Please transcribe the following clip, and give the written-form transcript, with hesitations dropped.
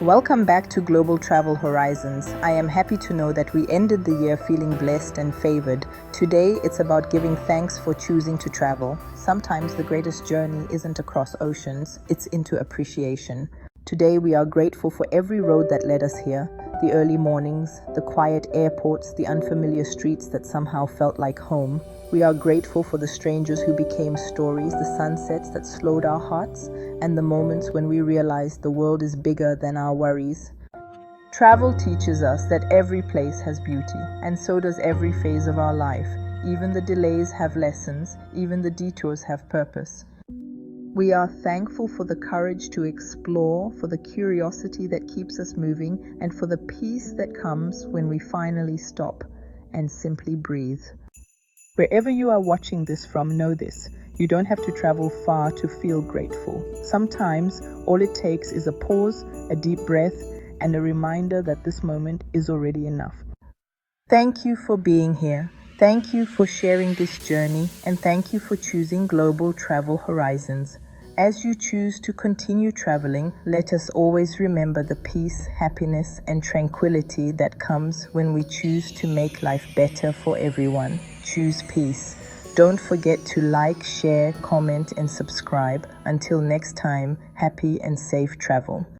Welcome back to Global Travel Horizons. I am happy to know that we ended the year feeling blessed and favored. Today, it's about giving thanks for choosing to travel. Sometimes the greatest journey isn't across oceans, it's into appreciation. Today, we are grateful for every road that led us here, the early mornings, the quiet airports, the unfamiliar streets that somehow felt like home. We are grateful for the strangers who became stories, the sunsets that slowed our hearts, and the moments when we realized the world is bigger than our worries. Travel teaches us that every place has beauty, and so does every phase of our life. Even the delays have lessons, even the detours have purpose. We are thankful for the courage to explore, for the curiosity that keeps us moving, and for the peace that comes when we finally stop and simply breathe. Wherever you are watching this from, know this. You don't have to travel far to feel grateful. Sometimes all it takes is a pause, a deep breath, and a reminder that this moment is already enough. Thank you for being here. Thank you for sharing this journey, and thank you for choosing Global Travel Horizons. As you choose to continue traveling, let us always remember the peace, happiness, and tranquility that comes when we choose to make life better for everyone. Choose peace. Don't forget to like, share, comment, and subscribe. Until next time, happy and safe travel.